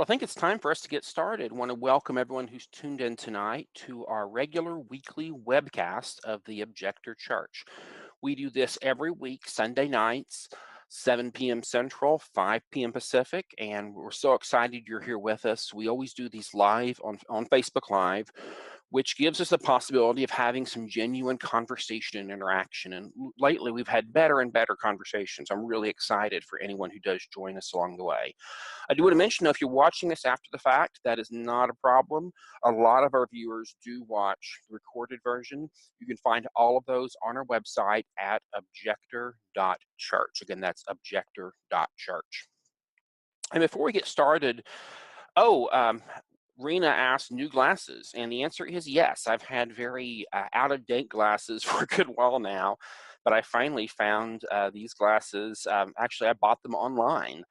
Well, I think it's time for us to get started. I want to welcome everyone who's tuned in tonight to our regular weekly webcast of the Objector Church. We do this every week, Sunday nights, 7 p.m. Central, 5 p.m. Pacific, and we're so excited you're here with us. We always do these live on Facebook Live, which gives us the possibility of having some genuine conversation and interaction. And lately, we've had better and better conversations. I'm really excited for anyone who does join us along the way. I do want to mention, though, if you're watching this after the fact, that is not a problem. A lot of our viewers do watch the recorded version. You can find all of those on our website at objector.church. Again, that's objector.church. And before we get started, Rena asked new glasses, and the answer is yes. I've had very out-of-date glasses for a good while now, but I finally found these glasses. Actually, I bought them online.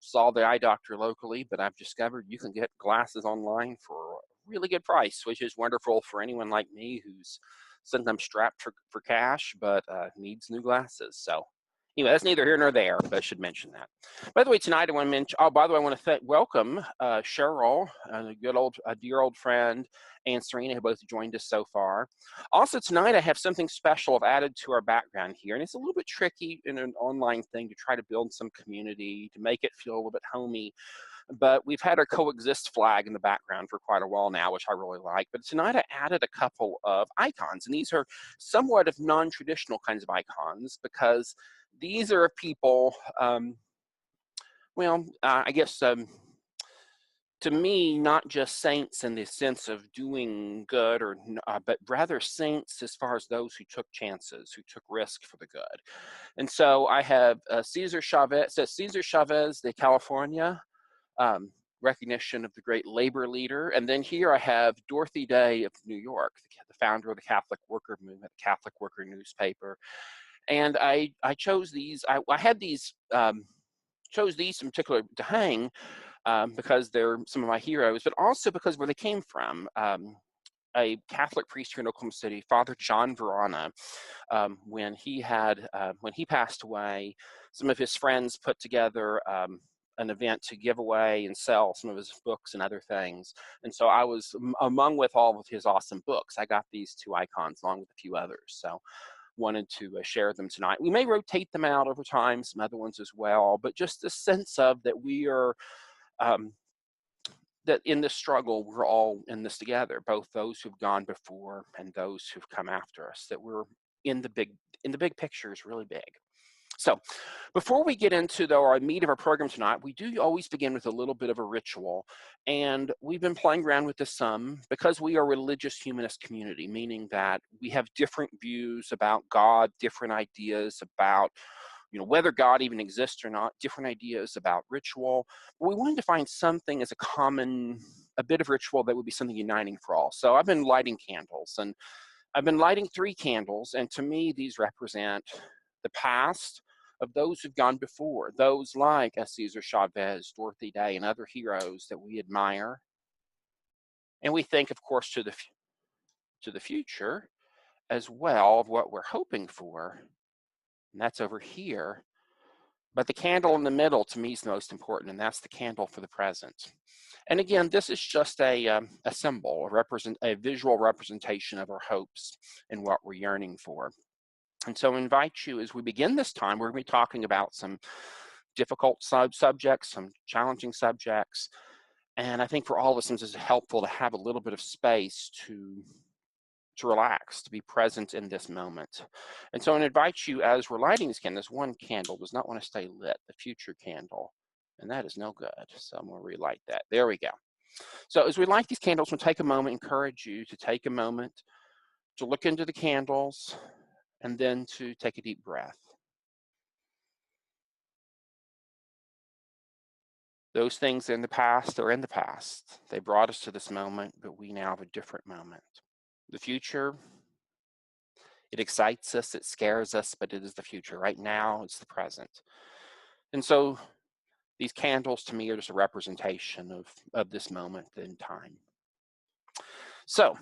Saw the eye doctor locally, but I've discovered you can get glasses online for a really good price, which is wonderful for anyone like me who's sometimes strapped for cash, but needs new glasses. So anyway, that's neither here nor there, but I should mention that. By the way, tonight I want to mention, oh, by the way, I want to welcome Cheryl, a dear old friend, and Serena, who both joined us so far. Also tonight I have something special I've added to our background here, and it's a little bit tricky in an online thing to try to build some community, to make it feel a little bit homey. But we've had our coexist flag in the background for quite a while now, which I really like. But tonight I added a couple of icons, and these are somewhat of non-traditional kinds of icons because these are people, I guess to me, not just saints in the sense of doing good, but rather saints as far as those who took chances, who took risk for the good. And so I have Cesar Chavez, de California, recognition of the great labor leader. And then here I have Dorothy Day of New York, the founder of the Catholic Worker Movement, the Catholic Worker newspaper. And I chose these. I had these. Chose these in particular to hang because they're some of my heroes, but also because where they came from. A Catholic priest here in Oklahoma City, Father John Verona, when he passed away, some of his friends put together an event to give away and sell some of his books and other things. And so I was among with all of his awesome books. I got these two icons along with a few others. So wanted to share them tonight. We may rotate them out over time, some other ones as well, but just the sense of that we are, that in this struggle, we're all in this together, both those who've gone before and those who've come after us, that we're in the big picture is really big. So before we get into our meat of our program tonight, we do always begin with a little bit of a ritual. And we've been playing around with this some because we are a religious humanist community, meaning that we have different views about God, different ideas about whether God even exists or not, different ideas about ritual. But we wanted to find something as a bit of ritual that would be something uniting for all. So I've been lighting candles, and I've been lighting 3 candles, and to me, these represent the past of those who've gone before, those like Cesar Chavez, Dorothy Day, and other heroes that we admire. And we think, of course, to the future as well of what we're hoping for, and that's over here. But the candle in the middle, to me, is the most important, and that's the candle for the present. And again, this is just a symbol, a visual representation of our hopes and what we're yearning for. And so I invite you, as we begin this time, we're going to be talking about some difficult subjects, some challenging subjects. And I think for all of us, it's helpful to have a little bit of space to relax, to be present in this moment. And so I invite you, as we're lighting this candle, this one candle does not want to stay lit, the future candle. And that is no good. So I'm going to relight that. There we go. So as we light these candles, we'll take a moment, encourage you to take a moment to look into the candles, and then to take a deep breath. Those things in the past are in the past. They brought us to this moment, but we now have a different moment. The future, it excites us, it scares us, but it is the future. Right now, it's the present. And so these candles to me are just a representation of this moment in time. So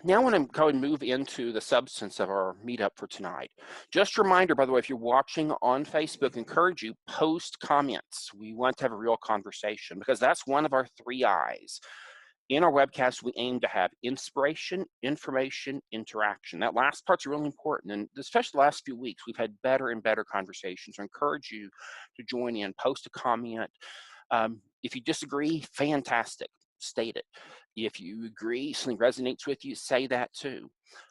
Now I want to go and move into the substance of our meetup for tonight. Just a reminder, by the way, if you're watching on Facebook, encourage you, post comments. We want to have a real conversation because that's one of our 3 I's. In our webcast, we aim to have inspiration, information, interaction. That last part's really important, and especially the last few weeks, we've had better and better conversations. I encourage you to join in, post a comment. If you disagree, fantastic, state it. If you agree, something resonates with you, say that too.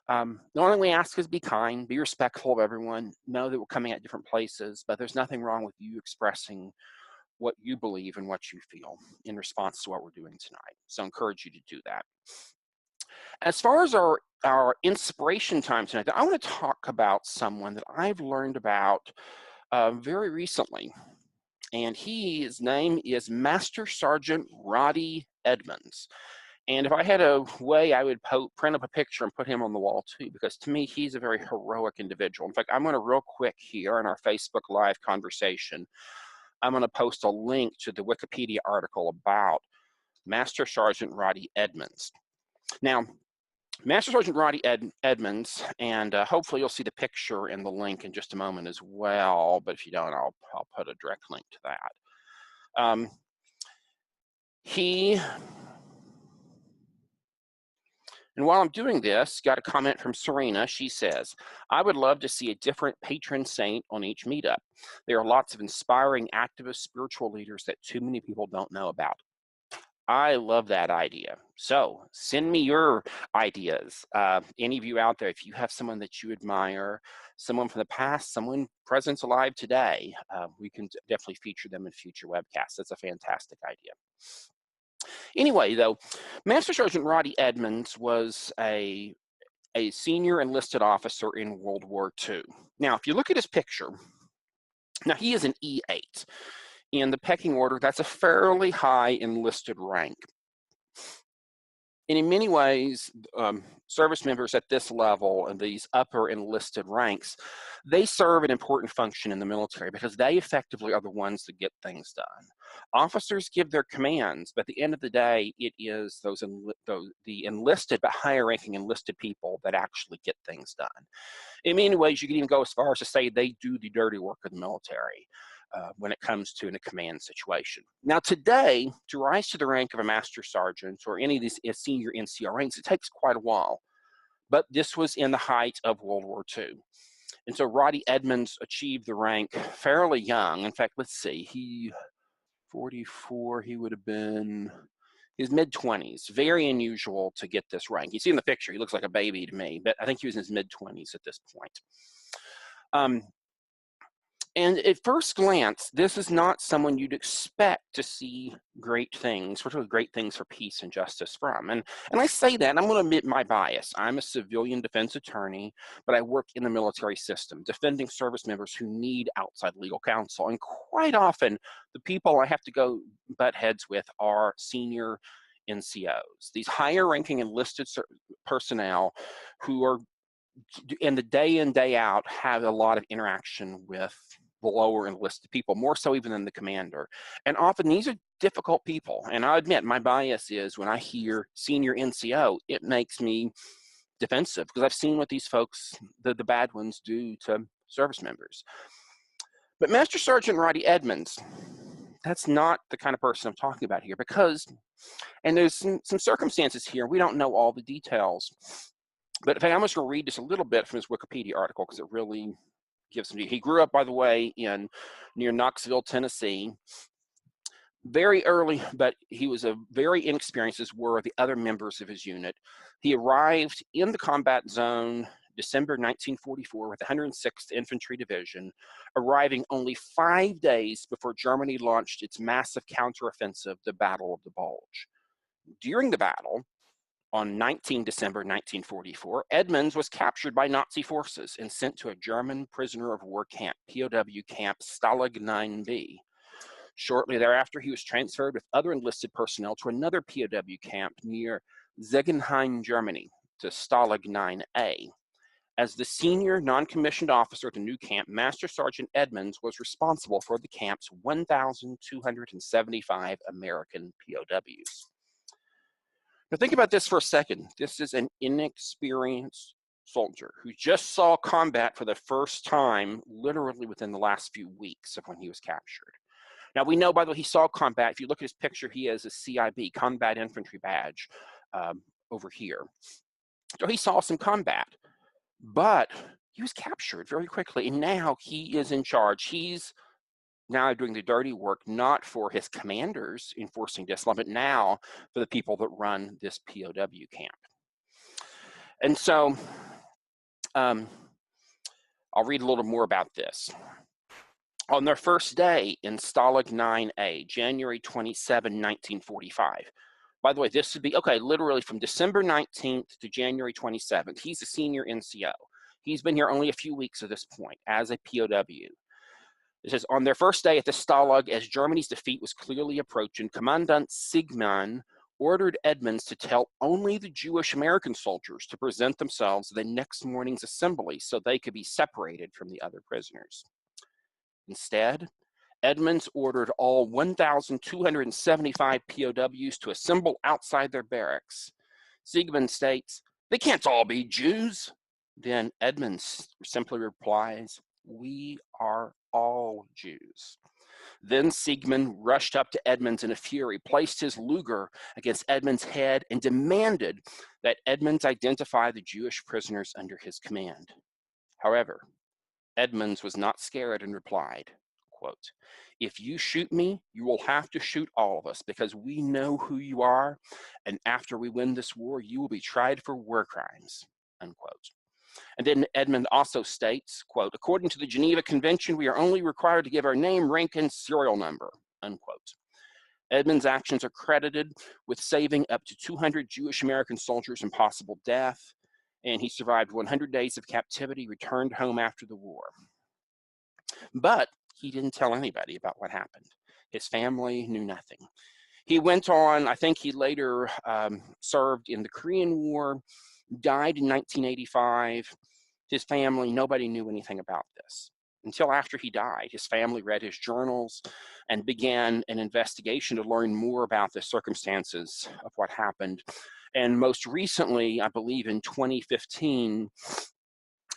The only thing we ask is be kind, be respectful of everyone, know that we're coming at different places, but there's nothing wrong with you expressing what you believe and what you feel in response to what we're doing tonight. So I encourage you to do that. As far as our inspiration time tonight, I want to talk about someone that I've learned about very recently. And his name is Master Sergeant Roddie Edmonds. And if I had a way, I would print up a picture and put him on the wall too, because to me, he's a very heroic individual. In fact, I'm going to real quick here in our Facebook Live conversation, I'm going to post a link to the Wikipedia article about Master Sergeant Roddie Edmonds. Now, Master Sergeant Roddie Edmonds, and hopefully you'll see the picture in the link in just a moment as well, but if you don't, I'll put a direct link to that. And while I'm doing this, got a comment from Serena. She says, I would love to see a different patron saint on each meetup. There are lots of inspiring activist spiritual leaders that too many people don't know about. I love that idea. So send me your ideas. Any of you out there, if you have someone that you admire, someone from the past, someone present alive today, we can definitely feature them in future webcasts. That's a fantastic idea. Anyway, though, Master Sergeant Roddie Edmonds was a senior enlisted officer in World War II. Now, if you look at his picture, now he is an E8. In the pecking order, that's a fairly high enlisted rank. And in many ways, service members at this level and these upper enlisted ranks, they serve an important function in the military because they effectively are the ones that get things done. Officers give their commands, but at the end of the day, it is the enlisted but higher ranking enlisted people that actually get things done. In many ways, you can even go as far as to say they do the dirty work of the military. When it comes to in a command situation. Now today, to rise to the rank of a master sergeant or any of these senior NCO ranks, it takes quite a while. But this was in the height of World War II. And so Roddie Edmonds achieved the rank fairly young. In fact, let's see, 44, he would have been his mid-20s. Very unusual to get this rank. You see in the picture, he looks like a baby to me, but I think he was in his mid-20s at this point. And at first glance, this is not someone you'd expect to see great things, particularly great things for peace and justice from. And I say that, and I'm going to admit my bias. I'm a civilian defense attorney, but I work in the military system, defending service members who need outside legal counsel. And quite often, the people I have to go butt heads with are senior NCOs, these higher ranking enlisted personnel who are in the day in, day out, have a lot of interaction with the lower enlisted people, more so even than the commander. And often these are difficult people. And I admit my bias is when I hear senior NCO, it makes me defensive because I've seen what these folks, the bad ones, do to service members. But Master Sergeant Roddie Edmonds, that's not the kind of person I'm talking about here because, and there's some circumstances here, we don't know all the details. But in fact, I'm just going to read just a little bit from his Wikipedia article because it really gives me. He grew up, by the way, near Knoxville, Tennessee. Very early, but he was a very inexperienced, as were the other members of his unit. He arrived in the combat zone December 1944 with the 106th Infantry Division, arriving only 5 days before Germany launched its massive counteroffensive, the Battle of the Bulge. During the battle, on 19 December 1944, Edmonds was captured by Nazi forces and sent to a German prisoner of war camp, POW camp Stalag 9B. Shortly thereafter, he was transferred with other enlisted personnel to another POW camp near Zegenheim, Germany, to Stalag 9A. As the senior non-commissioned officer at the new camp, Master Sergeant Edmonds was responsible for the camp's 1,275 American POWs. Now think about this for a second. This is an inexperienced soldier who just saw combat for the first time, literally within the last few weeks of when he was captured. Now we know, by the way, he saw combat. If you look at his picture, he has a CIB, Combat Infantry Badge, over here. So he saw some combat, but he was captured very quickly, and now he is in charge. He's now doing the dirty work, not for his commanders enforcing discipline, but now for the people that run this POW camp. And so I'll read a little more about this. On their first day in Stalag 9A, January 27, 1945. By the way, this would be, okay, literally from December 19th to January 27th. He's a senior NCO. He's been here only a few weeks at this point as a POW. It says, on their first day at the Stalag, as Germany's defeat was clearly approaching, Commandant Siegmann ordered Edmonds to tell only the Jewish American soldiers to present themselves at the next morning's assembly so they could be separated from the other prisoners. Instead, Edmonds ordered all 1,275 POWs to assemble outside their barracks. Siegmann states, they can't all be Jews. Then Edmonds simply replies, we are all Jews. Then Siegmann rushed up to Edmonds in a fury, placed his Luger against Edmonds' head, and demanded that Edmonds identify the Jewish prisoners under his command. However, Edmonds was not scared and replied, quote, if you shoot me, you will have to shoot all of us because we know who you are, and after we win this war, you will be tried for war crimes, unquote. And then Edmund also states, quote, according to the Geneva Convention, we are only required to give our name, rank, and serial number, unquote. Edmund's actions are credited with saving up to 200 Jewish American soldiers from possible death, and he survived 100 days of captivity, returned home after the war. But he didn't tell anybody about what happened. His family knew nothing. He went on, I think he later served in the Korean War, died in 1985. His family, nobody knew anything about this. Until after he died, his family read his journals and began an investigation to learn more about the circumstances of what happened. And most recently, I believe in 2015,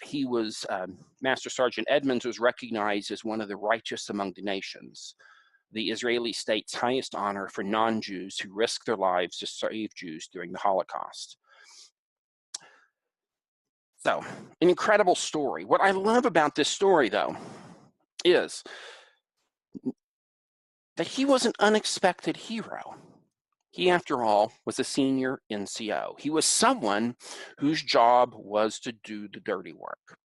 he was, Master Sergeant Edmonds was recognized as one of the righteous among the nations, the Israeli state's highest honor for non-Jews who risked their lives to save Jews during the Holocaust. So, an incredible story. What I love about this story, though, is that he was an unexpected hero. He, after all, was a senior NCO. He was someone whose job was to do the dirty work,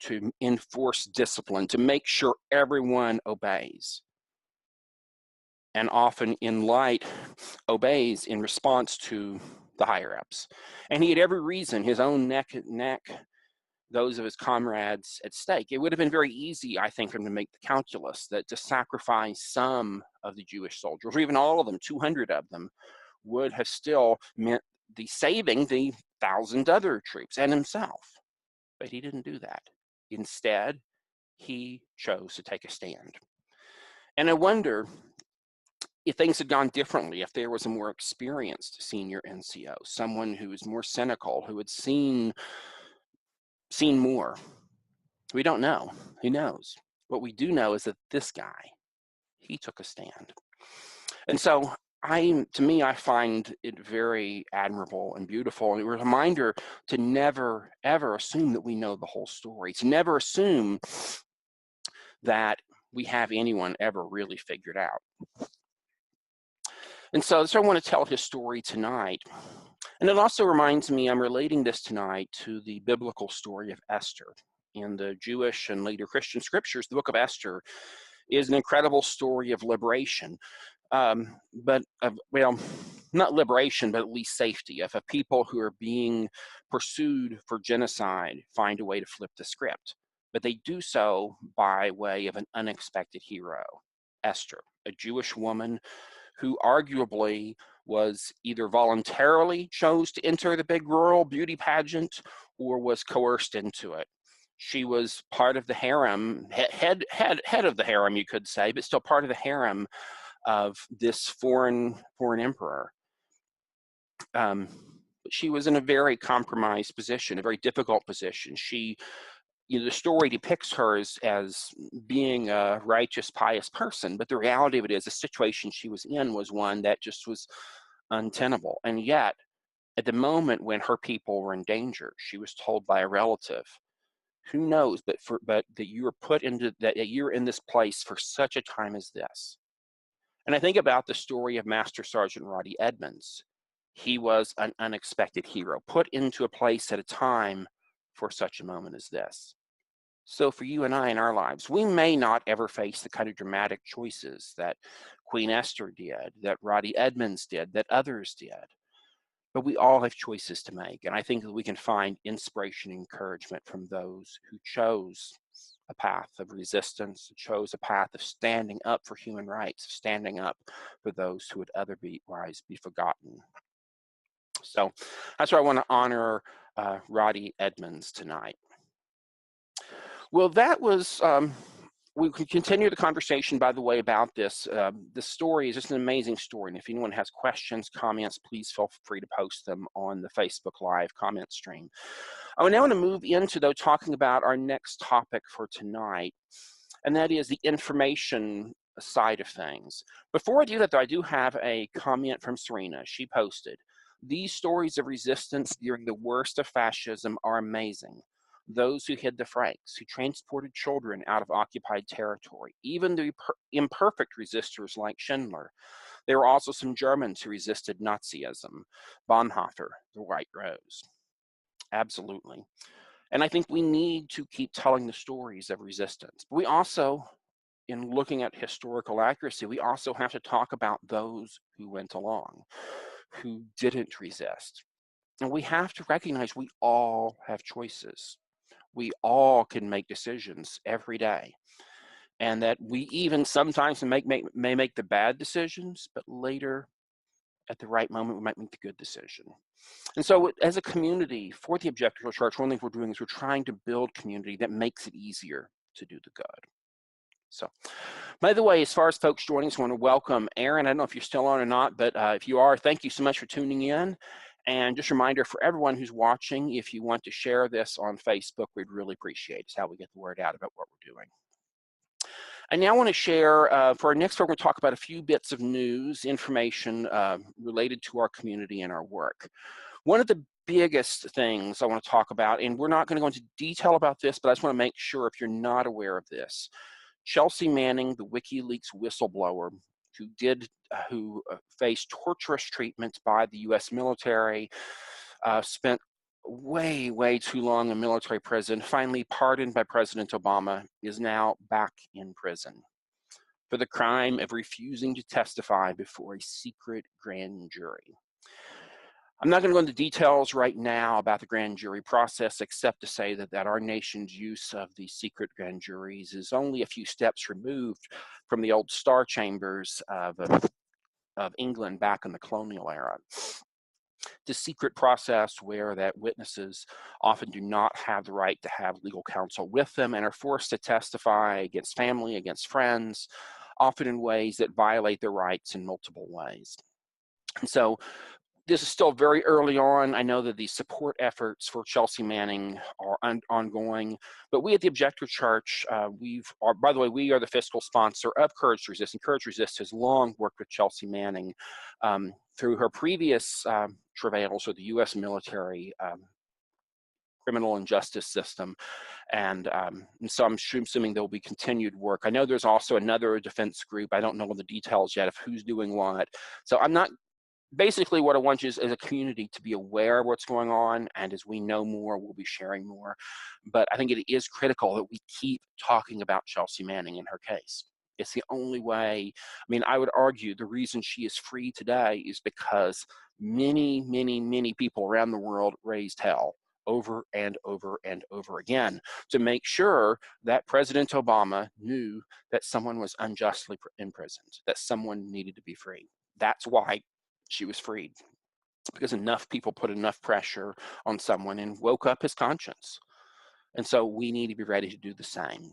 to enforce discipline, to make sure everyone obeys. And often obeys in response to the higher-ups. And he had every reason, his own neck, those of his comrades at stake. It would have been very easy, I think, for him to make the calculus that to sacrifice some of the Jewish soldiers, or even all of them, 200 of them, would have still meant the saving the 1,000 other troops and himself. But he didn't do that. Instead, he chose to take a stand. And I wonder if things had gone differently, if there was a more experienced senior NCO, someone who was more cynical, who had seen more. We don't know. Who knows? What we do know is that this guy, he took a stand. And so to me, I find it very admirable and beautiful, and a reminder to never, ever assume that we know the whole story, to never assume that we have anyone ever really figured out. And so I want to tell his story tonight. And it also reminds me, I'm relating this tonight to the biblical story of Esther. In the Jewish and later Christian scriptures, the book of Esther is an incredible story of liberation. Well, not liberation, but at least safety, of a people who are being pursued for genocide find a way to flip the script. But they do so by way of an unexpected hero, Esther, a Jewish woman who arguably was either voluntarily chose to enter the big royal beauty pageant or was coerced into it. She was part of the harem, head of the harem, you could say, but still part of the harem of this foreign emperor. Um, she was in a very compromised position, a very difficult position. She, the story depicts her as being a righteous, pious person, but the reality of it is the situation she was in was one that just was untenable. And yet, at the moment when her people were in danger, she was told by a relative, who knows, but that you are put into that you're in this place for such a time as this. And I think about the story of Master Sergeant Roddie Edmonds. He was an unexpected hero, put into a place at a time for such a moment as this. So for you and I in our lives, we may not ever face the kind of dramatic choices that Queen Esther did, that Roddie Edmonds did, that others did. But we all have choices to make. And I think that we can find inspiration and encouragement from those who chose a path of resistance, chose a path of standing up for human rights, standing up for those who would otherwise be forgotten. So that's why I want to honor Roddie Edmonds tonight. Well, that was, we can continue the conversation, by the way, about this. This story is just an amazing story. And if anyone has questions, comments, please feel free to post them on the Facebook Live comment stream. I now want to move into, though, talking about our next topic for tonight, and that is the information side of things. Before I do that, though, I do have a comment from Serena. She posted, "These stories of resistance during the worst of fascism are amazing. Those who hid the Franks, who transported children out of occupied territory, even the imperfect resistors like Schindler. There were also some Germans who resisted Nazism. Bonhoeffer, the White Rose." Absolutely. And I think we need to keep telling the stories of resistance. But we also, in looking at historical accuracy, we also have to talk about those who went along, who didn't resist. And we have to recognize we all have choices. We all can make decisions every day. And that we even sometimes may make the bad decisions, but later, at the right moment, we might make the good decision. And so as a community for the Objector Church, one thing we're doing is we're trying to build community that makes it easier to do the good. So, by the way, as far as folks joining us, I want to welcome Aaron. I don't know if you're still on or not, but if you are, thank you so much for tuning in. And just a reminder for everyone who's watching, if you want to share this on Facebook, we'd really appreciate it. It's how we get the word out about what we're doing. I now want to share, for our next program, we're going to talk about a few bits of news, information related to our community and our work. One of the biggest things I want to talk about, and we're not going to go into detail about this, but I just want to make sure if you're not aware of this, Chelsea Manning, the WikiLeaks whistleblower, who faced torturous treatment by the U.S. military, spent way too long in military prison, finally pardoned by President Obama, is now back in prison for the crime of refusing to testify before a secret grand jury. I'm not going to go into details right now about the grand jury process, except to say that our nation's use of the secret grand juries is only a few steps removed from the old star chambers of England back in the colonial era. The secret process where that witnesses often do not have the right to have legal counsel with them and are forced to testify against family, against friends, often in ways that violate their rights in multiple ways. And so this is still very early on. I know that the support efforts for Chelsea Manning are ongoing, but we at the Objector Church, by the way, we are the fiscal sponsor of Courage to Resist, and Courage to Resist has long worked with Chelsea Manning through her previous travails with the U.S. military criminal and justice system. And so I'm assuming there will be continued work. I know there's also another defense group. I don't know the details yet of who's doing what. So I'm not basically, what I want you as a community to be aware of what's going on, and as we know more, we'll be sharing more. But I think it is critical that we keep talking about Chelsea Manning in her case. It's the only way. I mean, I would argue the reason she is free today is because many people around the world raised hell over and over and over again to make sure that President Obama knew that someone was unjustly imprisoned, that someone needed to be free. That's why she was freed, because enough people put enough pressure on someone and woke up his conscience. And so we need to be ready to do the same.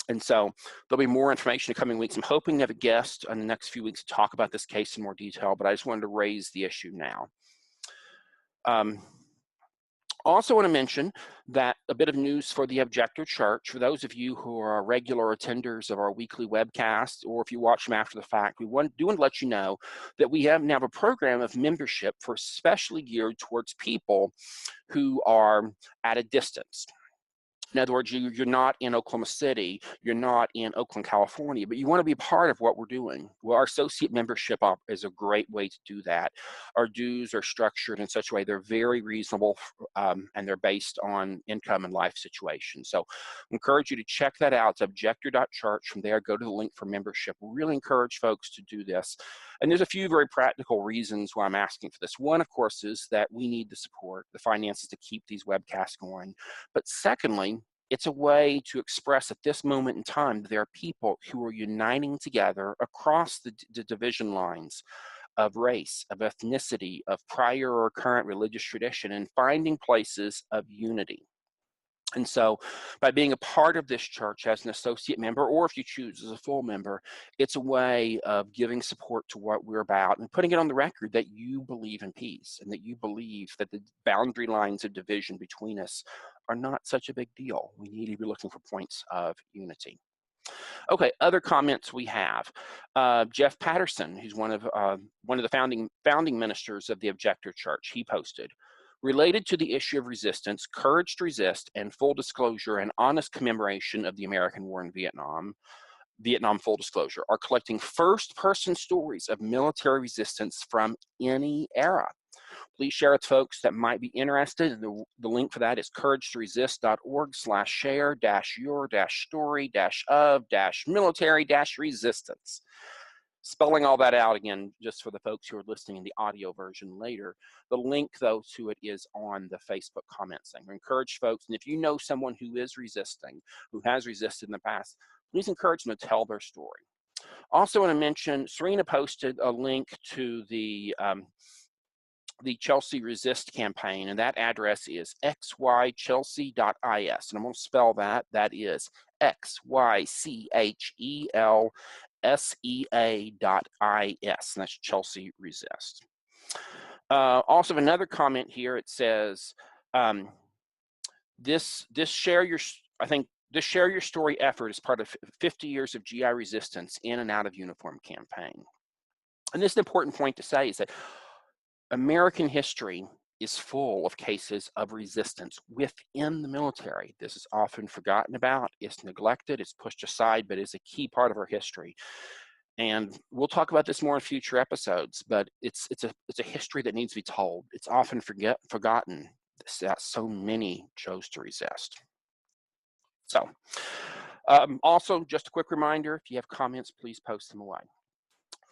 And so there'll be more information in the coming weeks. I'm hoping to have a guest in the next few weeks to talk about this case in more detail, but I just wanted to raise the issue now. Also want to mention that a bit of news for the Objector Church. For those of you who are regular attenders of our weekly webcast, or if you watch them after the fact, we want to let you know that we have now a program of membership for especially geared towards people who are at a distance. In other words, you're not in Oklahoma City, you're not in Oakland, California, but you want to be a part of what we're doing. Well, our associate membership is a great way to do that. Our dues are structured in such a way they're very reasonable, and they're based on income and life situation. So I encourage you to check that out. It's objector.church. From there, go to the link for membership. We really encourage folks to do this. And there's a few very practical reasons why I'm asking for this. One, of course, is that we need the support, the finances to keep these webcasts going. But secondly, it's a way to express at this moment in time that there are people who are uniting together across the division lines of race, of ethnicity, of prior or current religious tradition, and finding places of unity. And so by being a part of this church as an associate member, or if you choose as a full member, it's a way of giving support to what we're about and putting it on the record that you believe in peace and that you believe that the boundary lines of division between us are not such a big deal. We need to be looking for points of unity. Okay, other comments we have. Jeff Patterson, who's one of the founding ministers of the Objector Church, he posted, related to the issue of resistance, courage to resist, and full disclosure and honest commemoration of the American war in Vietnam full disclosure, are collecting first-person stories of military resistance from any era. Please share with folks that might be interested. The link for that is courage-to-resist.org/share-your-story-of-military-resistance. Spelling all that out again, just for the folks who are listening in the audio version later. The link, though, to it is on the Facebook comments thing. We encourage folks, and if you know someone who is resisting, who has resisted in the past, please encourage them to tell their story. Also want to mention, Serena posted a link to the Chelsea Resist campaign, and that address is xychelsea.is, and I'm going to spell that. That is xychelsea.is, and that's Chelsea Resist. Also, another comment here. It says, this share your story effort is part of 50 years of GI resistance in and out of uniform campaign. And this is an important point to say, is that American history is full of cases of resistance within the military. This is often forgotten about, it's neglected, it's pushed aside, but it's a key part of our history. And we'll talk about this more in future episodes, but it's a history that needs to be told. It's often forgotten that so many chose to resist. So, also, just a quick reminder, if you have comments, please post them away.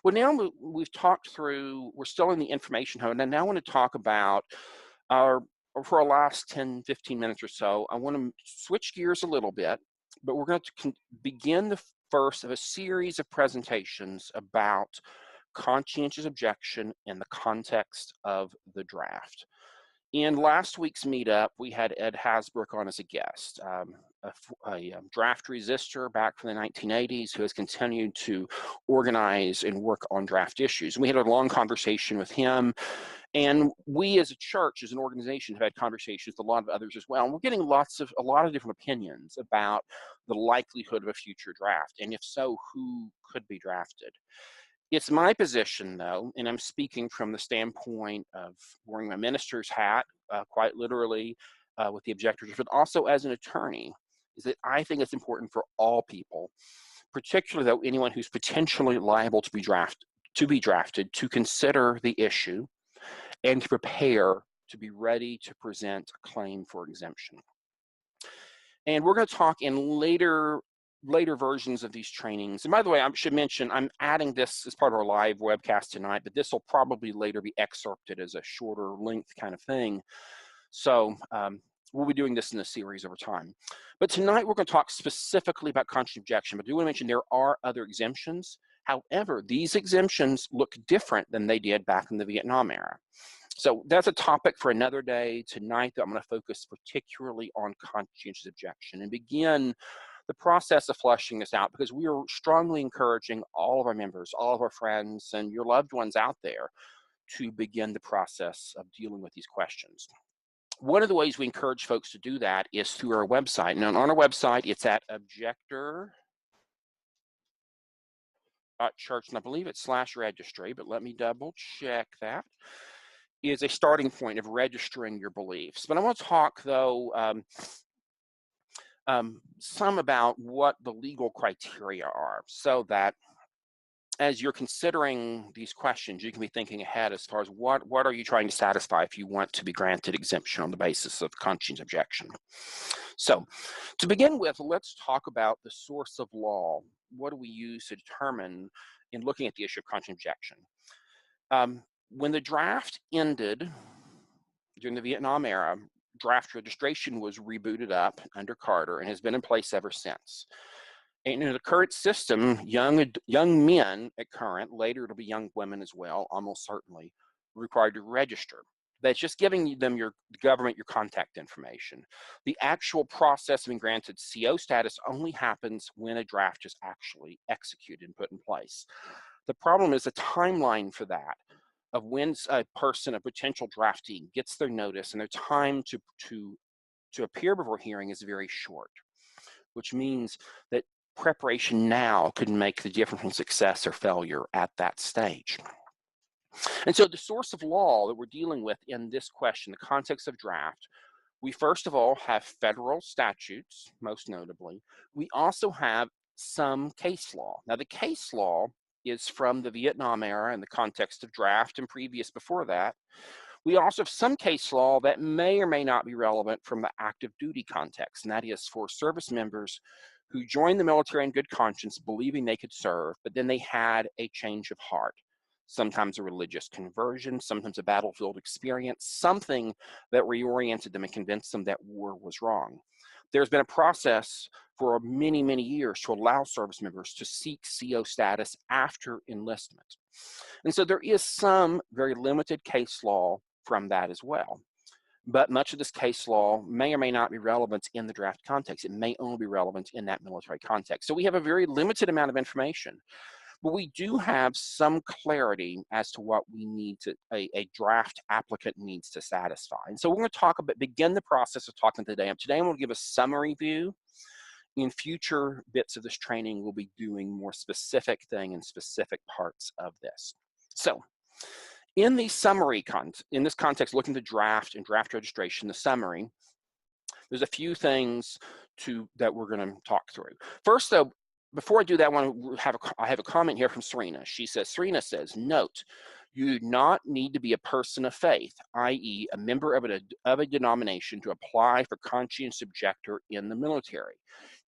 Well, now we've talked through, we're still in the information hub, and I now want to talk about for our last 10, 15 minutes or so, I want to switch gears a little bit, but we're going to begin the first of a series of presentations about conscientious objection in the context of the draft. In last week's meetup, we had Ed Hasbrook on as a guest, a draft resistor back from the 1980s who has continued to organize and work on draft issues. And we had a long conversation with him, and we as a church, as an organization, have had conversations with a lot of others as well. And we're getting a lot of different opinions about the likelihood of a future draft, and if so, who could be drafted. It's my position, though, and I'm speaking from the standpoint of wearing my minister's hat, quite literally, with the objectors, but also as an attorney, is that I think it's important for all people, particularly though anyone who's potentially liable to be drafted, to consider the issue and to prepare to be ready to present a claim for exemption. And we're going to talk in later versions of these trainings. And by the way, I should mention, I'm adding this as part of our live webcast tonight, but this will probably later be excerpted as a shorter length kind of thing. So we'll be doing this in a series over time. But tonight we're going to talk specifically about conscientious objection, but I do want to mention there are other exemptions. However, these exemptions look different than they did back in the Vietnam era. So that's a topic for another day. Tonight, I'm going to focus particularly on conscientious objection and begin the process of fleshing this out, because we are strongly encouraging all of our members, all of our friends, and your loved ones out there to begin the process of dealing with these questions. One of the ways we encourage folks to do that is through our website. Now, on our website, it's at Objector church, and I believe it's /registry, but let me double check that, is a starting point of registering your beliefs. But I want to talk, though, some about what the legal criteria are, so that as you're considering these questions, you can be thinking ahead as far as what are you trying to satisfy if you want to be granted exemption on the basis of conscience objection. So to begin with, let's talk about the source of law. What do we use to determine in looking at the issue of conscience objection? When the draft ended during the Vietnam era, draft registration was rebooted up under Carter and has been in place ever since. And in the current system, young men at current, later it'll be young women as well, almost certainly, required to register. That's just giving them the government your contact information. The actual process of being granted CO status only happens when a draft is actually executed and put in place. The problem is the timeline for that, of when a person, a potential draftee, gets their notice and their time to appear before hearing is very short, which means that preparation now could make the difference in success or failure at that stage. And so the source of law that we're dealing with in this question, the context of draft, we first of all have federal statutes, most notably. We also have some case law. Now, the case law is from the Vietnam era in the context of draft and previous before that. We also have some case law that may or may not be relevant from the active duty context, and that is for service members who joined the military in good conscience, believing they could serve, but then they had a change of heart, sometimes a religious conversion, sometimes a battlefield experience, something that reoriented them and convinced them that war was wrong. There's been a process for many, many years to allow service members to seek CO status after enlistment. And so there is some very limited case law from that as well. But much of this case law may or may not be relevant in the draft context. It may only be relevant in that military context. So we have a very limited amount of information, but we do have some clarity as to what we need to, a draft applicant needs to satisfy. And so we're going to begin the process of talking today. Today I'm going to give a summary view. In future bits of this training, we'll be doing more specific thing in specific parts of this. So in the summary in this context, looking at the draft and draft registration, the summary, there's a few things that we're going to talk through. First, though, before I do that, I have a comment here from Serena. Serena says, note, you do not need to be a person of faith, i.e. a member of a denomination to apply for conscience objector in the military.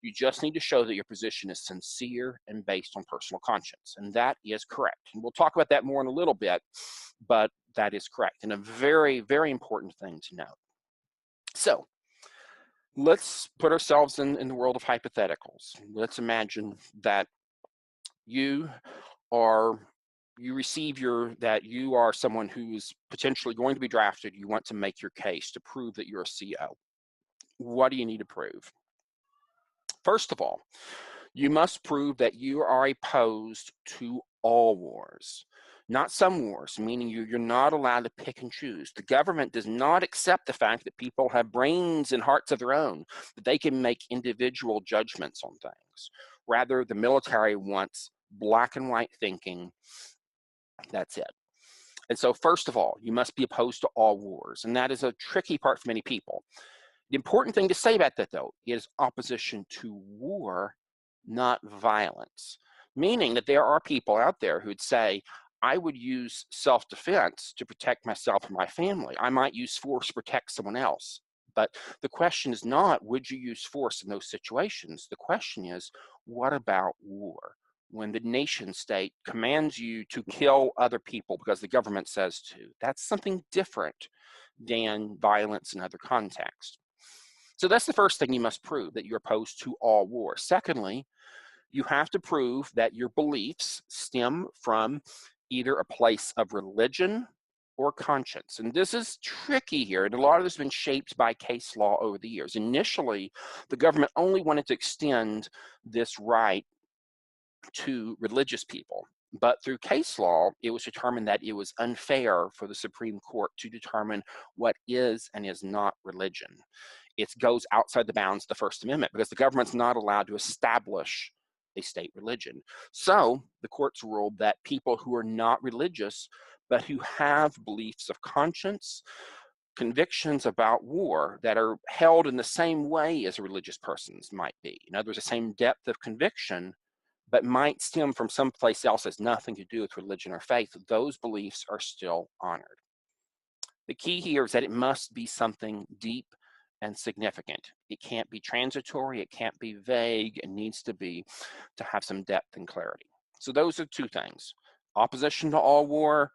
You just need to show that your position is sincere and based on personal conscience. And that is correct. And we'll talk about that more in a little bit, but that is correct. And a very, very important thing to note. So let's put ourselves in the world of hypotheticals. Let's imagine that you receive that you are someone who is potentially going to be drafted. You want to make your case to prove that you're a CO. What do you need to prove? First of all, you must prove that you are opposed to all wars, not some wars, meaning you're not allowed to pick and choose. The government does not accept the fact that people have brains and hearts of their own, that they can make individual judgments on things. Rather, the military wants black and white thinking. That's it. And so first of all, you must be opposed to all wars. And that is a tricky part for many people. The important thing to say about that, though, is opposition to war, not violence. Meaning that there are people out there who'd say, I would use self-defense to protect myself and my family. I might use force to protect someone else. But the question is not, would you use force in those situations? The question is, what about war? When the nation state commands you to kill other people because the government says to, that's something different than violence in other contexts. So that's the first thing you must prove, that you're opposed to all war. Secondly, you have to prove that your beliefs stem from either a place of religion or conscience. And this is tricky here, and a lot of this has been shaped by case law over the years. Initially, the government only wanted to extend this right to religious people. But through case law, it was determined that it was unfair for the Supreme Court to determine what is and is not religion. It goes outside the bounds of the First Amendment because the government's not allowed to establish a state religion. So the courts ruled that people who are not religious, but who have beliefs of conscience, convictions about war that are held in the same way as a religious person's might be. In other words, the same depth of conviction, but might stem from someplace else that has nothing to do with religion or faith, those beliefs are still honored. The key here is that it must be something deep and significant. It can't be transitory, it can't be vague, it needs to have some depth and clarity. So those are two things: opposition to all war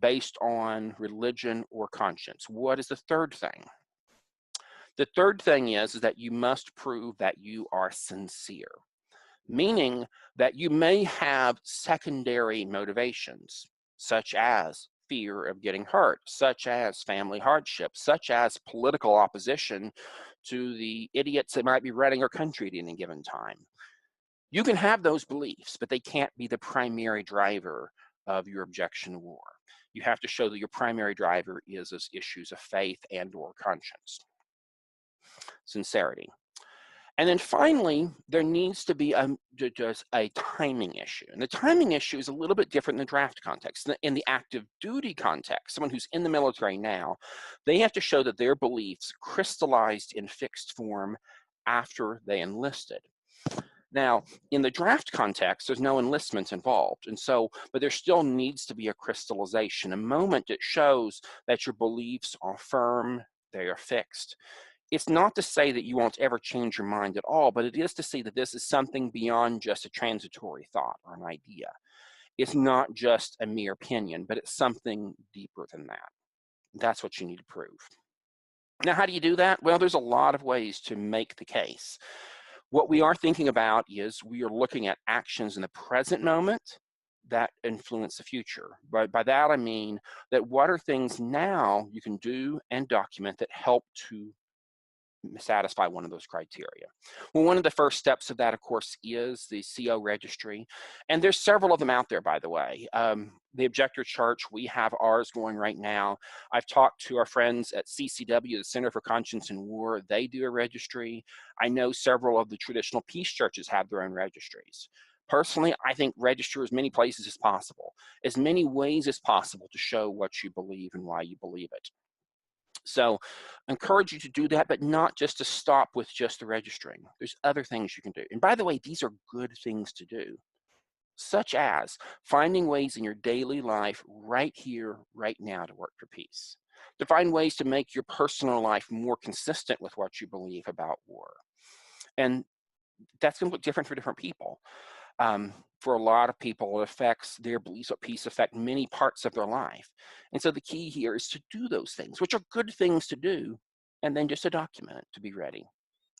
based on religion or conscience. What is the third thing? The third thing is that you must prove that you are sincere, meaning that you may have secondary motivations, such as fear of getting hurt, such as family hardship, such as political opposition to the idiots that might be running our country at any given time. You can have those beliefs, but they can't be the primary driver of your objection to war. You have to show that your primary driver is issues of faith and or conscience. Sincerity. And then finally, there needs to be just a timing issue. And the timing issue is a little bit different in the draft context. In the active duty context, someone who's in the military now, they have to show that their beliefs crystallized in fixed form after they enlisted. Now, in the draft context, there's no enlistment involved. And so, but there still needs to be a crystallization, a moment that shows that your beliefs are firm, they are fixed. It's not to say that you won't ever change your mind at all, but it is to say that this is something beyond just a transitory thought or an idea. It's not just a mere opinion, but it's something deeper than that. That's what you need to prove. Now, how do you do that? Well, there's a lot of ways to make the case. What we are thinking about is we are looking at actions in the present moment that influence the future. By that, I mean that what are things now you can do and document that help to satisfy one of those criteria. Well, one of the first steps of that, of course, is the CO registry. And there's several of them out there, by the way. The Objector Church, we have ours going right now. I've talked to our friends at CCW, the Center for Conscience and War. They do a registry. I know several of the traditional peace churches have their own registries. Personally, I think register as many places as possible, as many ways as possible to show what you believe and why you believe it. So I encourage you to do that, but not just to stop with just the registering. There's other things you can do. And by the way, these are good things to do, such as finding ways in your daily life right here, right now to work for peace, to find ways to make your personal life more consistent with what you believe about war. And that's going to look different for different people. For a lot of people, it affects their beliefs of peace, affect many parts of their life. And so the key here is to do those things, which are good things to do, and then just to document it, to be ready.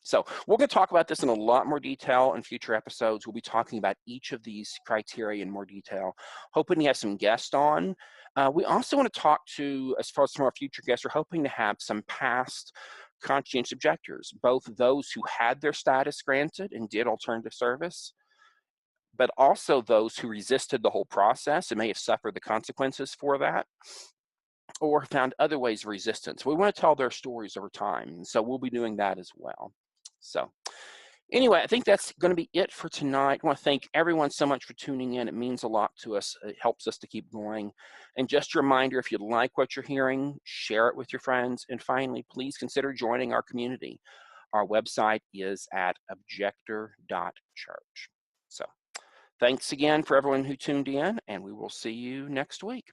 So we're going to talk about this in a lot more detail in future episodes. We'll be talking about each of these criteria in more detail, hoping to have some guests on. We also want to talk to, as far as some of our future guests, we're hoping to have some past conscientious objectors, both those who had their status granted and did alternative service, but also those who resisted the whole process and may have suffered the consequences for that, or found other ways of resistance. We want to tell their stories over time, and so we'll be doing that as well. So anyway, I think that's going to be it for tonight. I want to thank everyone so much for tuning in. It means a lot to us. It helps us to keep going. And just a reminder, if you like what you're hearing, share it with your friends. And finally, please consider joining our community. Our website is at objector.church. So thanks again for everyone who tuned in, and we will see you next week.